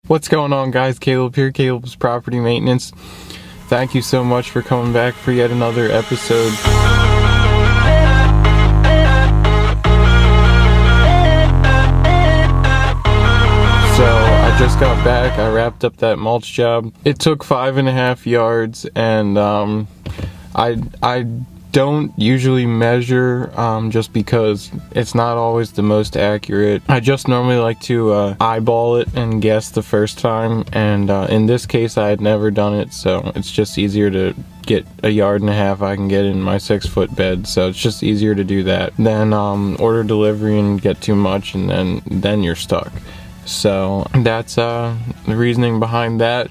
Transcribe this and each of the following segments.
What's going on, guys? Caleb here, Caleb's Property Maintenance. Thank you so much for coming back for yet another episode. So I just got back. I wrapped up that mulch job. It took 5.5 yards, and I don't usually measure just because it's not always the most accurate. I just normally like to eyeball it and guess the first time, and in this case I had never done it, so it's just easier to get 1.5 yards I can get in my 6-foot bed, so it's just easier to do that than order delivery and get too much and then you're stuck. So that's the reasoning behind that.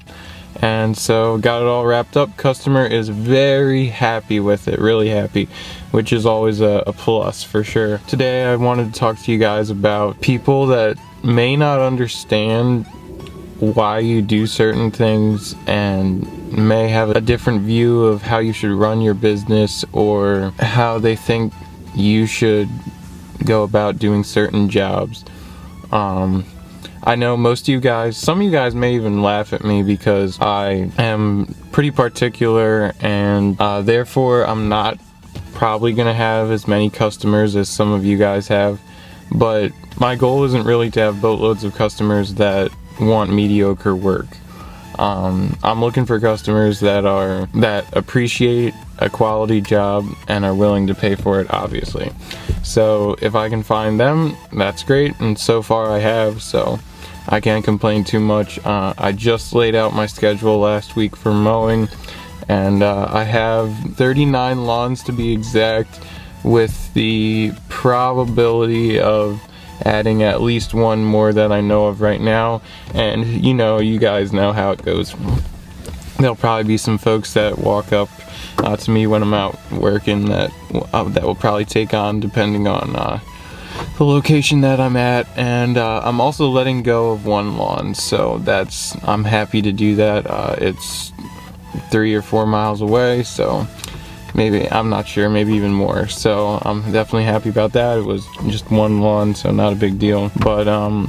And so got it all wrapped up. Customer is very happy with it, really happy, which is always a plus for sure. Today I wanted to talk to you guys about people that may not understand why you do certain things and may have a different view of how you should run your business or how they think you should go about doing certain jobs. I know most of you guys, some of you guys may even laugh at me because I am pretty particular, and therefore I'm not probably going to have as many customers as some of you guys have. But my goal isn't really to have boatloads of customers that want mediocre work. I'm looking for customers that appreciate a quality job and are willing to pay for it, obviously. So if I can find them, that's great, and so far I have, so I can't complain too much. I just laid out my schedule last week for mowing, and I have 39 lawns to be exact, with the probability of adding at least one more that I know of right now. And you guys know how it goes. There'll probably be some folks that walk up to me when I'm out working that will probably take on, depending on the location that I'm at. And I'm also letting go of one lawn, so I'm happy to do that. It's 3 or 4 miles away, so maybe, I'm not sure, maybe even more. So I'm definitely happy about that. It was just one lawn, so not a big deal. But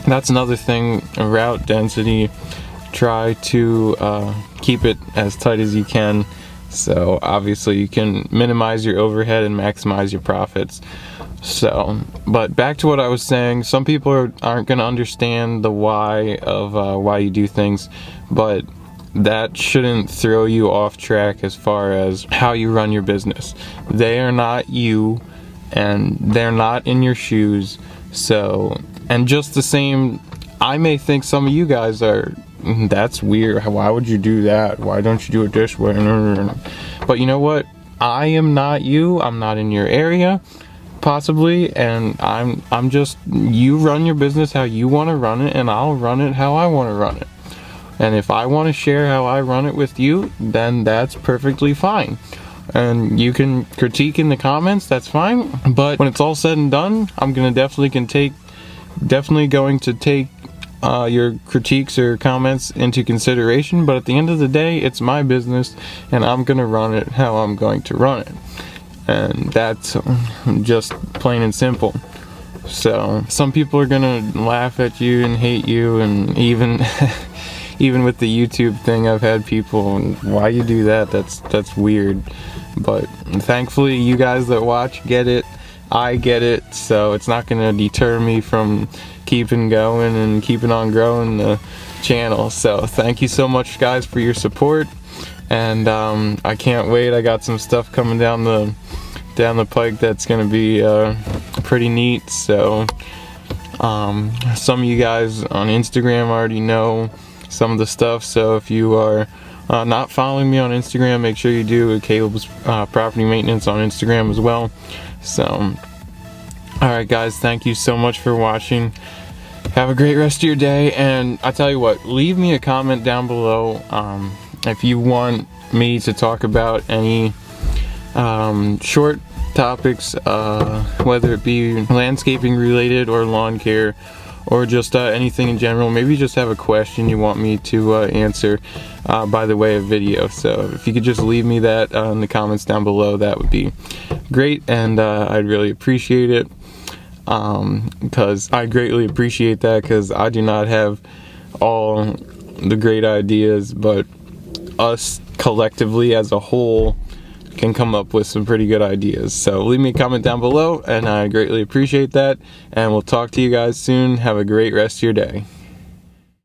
that's another thing, route density. Try to keep it as tight as you can, so obviously you can minimize your overhead and maximize your profits. So, but back to what I was saying, some people aren't going to understand the why of why you do things, but that shouldn't throw you off track as far as how you run your business. They are not you, and they're not in your shoes. So, and just the same, I may think some of you guys are, that's weird, why would you do that, why don't you do it this way? But you know what, I am not you, I'm not in your area possibly, and I'm just, you run your business how you want to run it, and I'll run it how I want to run it. And if I want to share how I run it with you, then that's perfectly fine. And you can critique in the comments, that's fine. But when it's all said and done, I'm definitely going to take your critiques or comments into consideration. But at the end of the day, it's my business, and I'm going to run it how I'm going to run it. And that's just plain and simple. So some people are going to laugh at you and hate you, and even even with the YouTube thing, I've had people, why you do that, that's weird. But thankfully you guys that watch get it, I get it, so it's not going to deter me from keeping going and keeping on growing the channel. So thank you so much, guys, for your support, and I can't wait. I got some stuff coming down the pike that's going to be pretty neat. So some of you guys on Instagram already know some of the stuff, so if you are not following me on Instagram, make sure you do. Caleb's Property Maintenance on Instagram as well. So alright guys, thank you so much for watching. Have a great rest of your day, and I tell you what, leave me a comment down below if you want me to talk about any short topics, whether it be landscaping related or lawn care, or just anything in general. Maybe you just have a question you want me to answer by the way of video. So if you could just leave me that in the comments down below, that would be great, and I'd really appreciate it, because I greatly appreciate that, because I do not have all the great ideas, but us collectively as a whole can come up with some pretty good ideas. So leave me a comment down below, and I greatly appreciate that, and we'll talk to you guys soon. Have a great rest of your day.